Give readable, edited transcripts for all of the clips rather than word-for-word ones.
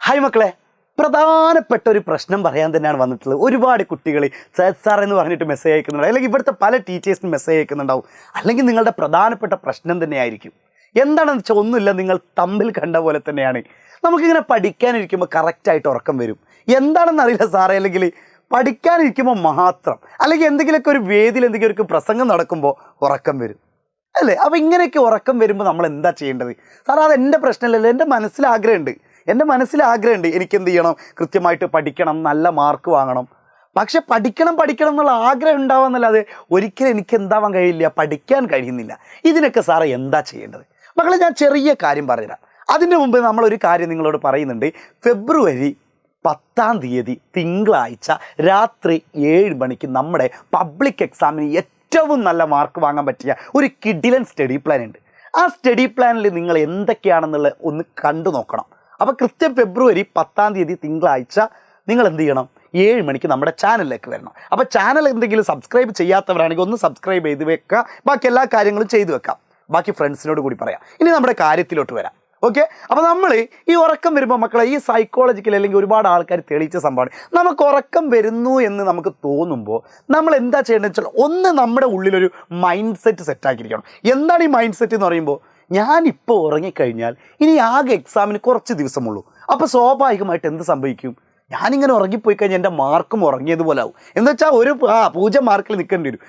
Hi മക്കളെ, പ്രധാനപ്പെട്ട ഒരു പ്രശ്നം പറയാൻ തന്നെയാണ് വന്നിട്ടുള്ളത്. ഒരുപാട് കുട്ടികൾ സാർ എന്ന് പറഞ്ഞിട്ട് മെസ്സേജ് അയക്കുന്നുണ്ട്, അല്ലെങ്കിൽ ഇവിടുത്തെ പല ടീച്ചേഴ്സിനും മെസ്സേജ് അയക്കുന്നുണ്ടാവും. അല്ലെങ്കിൽ നിങ്ങളുടെ പ്രധാനപ്പെട്ട പ്രശ്നം തന്നെയായിരിക്കും. എന്താണെന്ന് വെച്ചാൽ ഒന്നുമില്ല, നിങ്ങൾ തമ്മിൽ കണ്ട പോലെ തന്നെയാണ്. നമുക്കിങ്ങനെ പഠിക്കാനിരിക്കുമ്പോൾ കറക്റ്റായിട്ട് ഉറക്കം വരും. എന്താണെന്ന് അറിയില്ല സാറേ, അല്ലെങ്കിൽ പഠിക്കാനിരിക്കുമ്പോൾ മാത്രം, അല്ലെങ്കിൽ എന്തെങ്കിലുമൊക്കെ ഒരു വേദിയിൽ എന്തെങ്കിലും ഒരു പ്രസംഗം നടക്കുമ്പോൾ ഉറക്കം വരും അല്ലേ? അപ്പോൾ ഇങ്ങനെയൊക്കെ ഉറക്കം വരുമ്പോൾ നമ്മൾ എന്താ ചെയ്യേണ്ടത്? സാർ അത് എൻ്റെ പ്രശ്നമല്ലല്ലോ, എൻ്റെ മനസ്സിലാഗ്രഹമുണ്ട് എനിക്ക് എന്ത് ചെയ്യണം, കൃത്യമായിട്ട് പഠിക്കണം, നല്ല മാർക്ക് വാങ്ങണം. പക്ഷെ പഠിക്കണം എന്നുള്ള ആഗ്രഹം ഉണ്ടാവാന്നല്ലാതെ ഒരിക്കലും എനിക്ക് എന്താവാൻ കഴിയില്ല, പഠിക്കാൻ കഴിയുന്നില്ല. ഇതിനൊക്കെ സാറേ എന്താ ചെയ്യേണ്ടത്? മക്കളെ, ഞാൻ ചെറിയ കാര്യം പറഞ്ഞുതരാം. അതിന് മുമ്പ് നമ്മളൊരു കാര്യം നിങ്ങളോട് പറയുന്നുണ്ട്. ഫെബ്രുവരി 10 തിങ്കളാഴ്ച രാത്രി 7 മണിക്ക് നമ്മുടെ പബ്ലിക് എക്സാമിന് ഏറ്റവും നല്ല മാർക്ക് വാങ്ങാൻ പറ്റിയ ഒരു കിഡിലൻ സ്റ്റഡി പ്ലാൻ ഉണ്ട്. ആ സ്റ്റഡി പ്ലാനിൽ നിങ്ങൾ എന്തൊക്കെയാണെന്നുള്ളത് ഒന്ന് കണ്ടു നോക്കണം. അപ്പോൾ കൃത്യം ഫെബ്രുവരി 10 തിങ്കളാഴ്ച നിങ്ങൾ എന്ത് ചെയ്യണം? 7 മണിക്ക് നമ്മുടെ ചാനലിലേക്ക് വരണം. അപ്പോൾ ചാനൽ എന്തെങ്കിലും സബ്സ്ക്രൈബ് ചെയ്യാത്തവരാണെങ്കിൽ ഒന്ന് സബ്സ്ക്രൈബ് ചെയ്ത് വെക്കുക. ബാക്കി എല്ലാ കാര്യങ്ങളും ചെയ്തു വെക്കാം. ബാക്കി ഫ്രണ്ട്സിനോട് കൂടി പറയാം. ഇനി നമ്മുടെ കാര്യത്തിലോട്ട് വരാം. ഓക്കെ, അപ്പോൾ നമ്മൾ ഈ ഉറക്കം വരുമ്പോൾ മക്കളെ, ഈ സൈക്കോളജിക്കൽ അല്ലെങ്കിൽ ഒരുപാട് ആൾക്കാർ തെളിയിച്ച സംഭവമാണ്. നമുക്ക് ഉറക്കം വരുന്നു എന്ന് നമുക്ക് തോന്നുമ്പോൾ നമ്മൾ എന്താ ചെയ്യേണ്ടത് വെച്ചാൽ, ഒന്ന് നമ്മുടെ ഉള്ളിലൊരു മൈൻഡ് സെറ്റ് സെറ്റാക്കിയിരിക്കണം. എന്താണ് ഈ മൈൻഡ് സെറ്റ് എന്ന് പറയുമ്പോൾ, ഞാനിപ്പോൾ ഉറങ്ങിക്കഴിഞ്ഞാൽ ഇനി ആകെ എക്സാമിന് കുറച്ച് ദിവസമുള്ളൂ. അപ്പോൾ സ്വാഭാവികമായിട്ട് എന്ത് സംഭവിക്കും? ഞാനിങ്ങനെ ഉറങ്ങിപ്പോയി കഴിഞ്ഞാൽ എൻ്റെ മാർക്കും ഉറങ്ങിയതുപോലെ ആവും. എന്ന് വെച്ചാൽ ഒരു 0 മാർക്കിൽ നിൽക്കേണ്ടി വരും.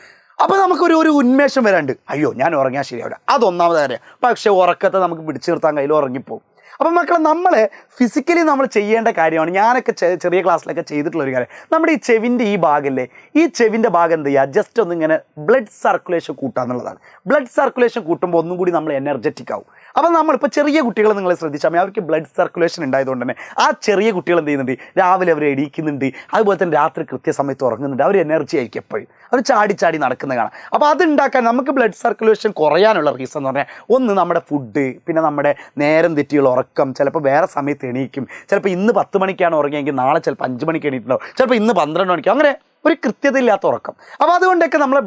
അപ്പോൾ നമുക്കൊരു ഉന്മേഷം വരാണ്ട്, അയ്യോ ഞാൻ ഉറങ്ങിയാൽ ശരിയാവില്ല, അതൊന്നാമത് കാര്യം. പക്ഷേ ഉറക്കത്തെ നമുക്ക് പിടിച്ചു നിർത്താൻ കയ്യിൽ ഉറങ്ങിപ്പോവും. അപ്പം മക്കളെ, നമ്മൾ ഫിസിക്കലി നമ്മൾ ചെയ്യേണ്ട കാര്യമാണ്. ഞാനൊക്കെ ചെറിയ ക്ലാസ്സിലൊക്കെ ചെയ്തിട്ടുള്ളൊരു കാര്യം, നമ്മുടെ ഈ ചെവിൻ്റെ ഈ ഭാഗമല്ലേ, ഈ ചെവിൻ്റെ ഭാഗം എന്ത് ചെയ്യുക, ജസ്റ്റ് ഒന്നിങ്ങനെ ബ്ലഡ് സർക്കുലേഷൻ കൂട്ടുക എന്നുള്ളതാണ്. ബ്ലഡ് സർക്കുലേഷൻ കൂട്ടുമ്പോൾ ഒന്നും കൂടി നമ്മൾ എനർജറ്റിക് ആവും. അപ്പം നമ്മളിപ്പോൾ ചെറിയ കുട്ടികളെ നിങ്ങൾ ശ്രദ്ധിച്ചാൽ മതി, അവർക്ക് ബ്ലഡ് സർക്കുലേഷൻ ഉണ്ടായതുകൊണ്ട് തന്നെ ആ ചെറിയ കുട്ടികൾ എന്ത് ചെയ്യുന്നുണ്ട്, രാവിലെ അവർ എണീക്കുന്നുണ്ട്, അതുപോലെ തന്നെ രാത്രി കൃത്യസമയത്ത് ഉറങ്ങുന്നുണ്ട്. അവർ എനർജി ആയിരിക്കും എപ്പോഴും, അവർ ചാടി നടക്കുന്നത് കാണാം. അപ്പോൾ അതുണ്ടാക്കാൻ നമുക്ക് ബ്ലഡ് സർക്കുലേഷൻ കുറയാനുള്ള റീസൺ എന്ന് പറഞ്ഞാൽ, ഒന്ന് നമ്മുടെ ഫുഡ്, പിന്നെ നമ്മുടെ നേരം തെറ്റിയുള്ള ഉറക്കം. ചിലപ്പോൾ വേറെ സമയത്ത് എണീക്കും. ചിലപ്പോൾ ഇന്ന് 10 മണിക്കാണ് ഉറങ്ങിയെങ്കിൽ നാളെ ചിലപ്പോൾ 5 മണിക്ക് എണീറ്റുണ്ടാവും. ചിലപ്പോൾ ഇന്ന് 12 മണിക്ക്, അങ്ങനെ ഒരു കൃത്യതയില്ലാത്ത ഉറക്കം. അപ്പോൾ അതുകൊണ്ടൊക്കെ നമ്മളെ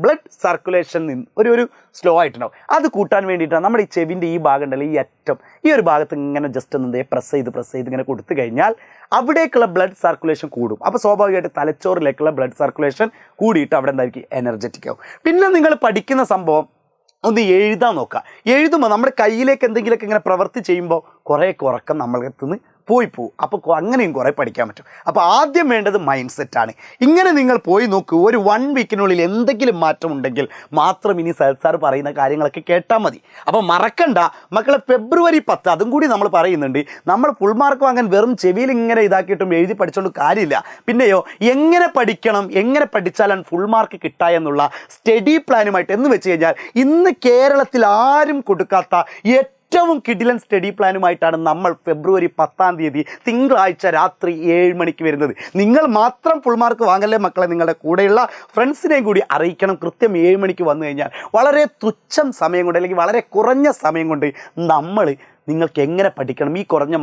ബ്ലഡ് സർക്കുലേഷൻ ഒരു സ്ലോ ആയിട്ടുണ്ടാവും. അത് കൂട്ടാൻ വേണ്ടിയിട്ടാണ് നമ്മുടെ ഈ ചെവിൻ്റെ ഈ ഭാഗം ഉണ്ടല്ലോ, ഈ അറ്റം, ഈ ഒരു ഭാഗത്ത് ഇങ്ങനെ ജസ്റ്റ് ഒന്ന് പ്രസ് ചെയ്ത് ഇങ്ങനെ കൊടുത്തു കഴിഞ്ഞാൽ അവിടേക്കുള്ള ബ്ലഡ് സർക്കുലേഷൻ കൂടും. അപ്പോൾ സ്വാഭാവികമായിട്ട് തലച്ചോറിലേക്കുള്ള ബ്ലഡ് സർക്കുലേഷൻ കൂടിയിട്ട് അവിടെ എന്തായിരിക്കും, എനർജറ്റിക് ആവും. പിന്നെ നിങ്ങൾ പഠിക്കുന്ന സംഭവം ഒന്ന് എഴുതാൻ നോക്കുക. എഴുതുമ്പോൾ നമ്മുടെ കയ്യിലേക്ക് എന്തെങ്കിലുമൊക്കെ ഇങ്ങനെ പ്രവൃത്തി ചെയ്യുമ്പോൾ കുറേയൊക്കെ ഉറക്കം നമ്മളെത്തുനിന്ന് പോവും. അപ്പോൾ അങ്ങനെയും കുറേ പഠിക്കാൻ പറ്റും. അപ്പോൾ ആദ്യം വേണ്ടത് മൈൻഡ് സെറ്റാണ്. ഇങ്ങനെ നിങ്ങൾ പോയി നോക്കൂ. ഒരു 1 വീക്കിനുള്ളിൽ എന്തെങ്കിലും മാറ്റം ഉണ്ടെങ്കിൽ മാത്രം ഇനി സാർ പറയുന്ന കാര്യങ്ങളൊക്കെ കേട്ടാൽ മതി. അപ്പോൾ മറക്കണ്ട മക്കളെ, ഫെബ്രുവരി 10, അതും കൂടി നമ്മൾ പറയുന്നുണ്ട്. നമ്മൾ ഫുൾ മാർക്ക് വാങ്ങാൻ വെറും ചെവിയിൽ ഇങ്ങനെ ഇതാക്കിയിട്ടും എഴുതി പഠിച്ചുകൊണ്ട് കാര്യമില്ല. പിന്നെയോ, എങ്ങനെ പഠിക്കണം, എങ്ങനെ പഠിച്ചാലാണ് ഫുൾ മാർക്ക് കിട്ടുക എന്നുള്ള സ്റ്റഡി പ്ലാനുമായിട്ട് എന്ന് വെച്ച് കഴിഞ്ഞാൽ ഇന്ന് കേരളത്തിൽ ആരും കൊടുക്കാത്ത ഏറ്റവും കിഡിലൻ സ്റ്റഡി പ്ലാനുമായിട്ടാണ് നമ്മൾ ഫെബ്രുവരി 10 തിങ്കളാഴ്ച രാത്രി 7 മണിക്ക് വരുന്നത്. നിങ്ങൾ മാത്രം ഫുൾ മാർക്ക് വാങ്ങല്ലേ മക്കളെ, നിങ്ങളുടെ കൂടെയുള്ള ഫ്രണ്ട്സിനെയും കൂടി അറിയിക്കണം. കൃത്യം 7 മണിക്ക് വന്നു കഴിഞ്ഞാൽ വളരെ തുച്ഛം സമയം കൊണ്ട്, അല്ലെങ്കിൽ വളരെ കുറഞ്ഞ സമയം കൊണ്ട് നിങ്ങൾക്ക് എങ്ങനെ പഠിക്കണം, ഈ കുറഞ്ഞ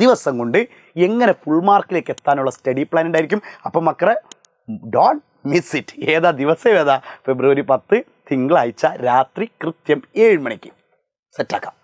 ദിവസം കൊണ്ട് എങ്ങനെ ഫുൾ മാർക്കിലേക്ക് എത്താനുള്ള സ്റ്റഡി പ്ലാൻ ഉണ്ടായിരിക്കും. അപ്പം മക്കളെ, ഡോണ്ട് മിസ് ഇറ്റ്. ദിവസം ഫെബ്രുവരി 10 തിങ്കളാഴ്ച രാത്രി കൃത്യം 7 മണിക്ക് സെറ്റാക്കാം.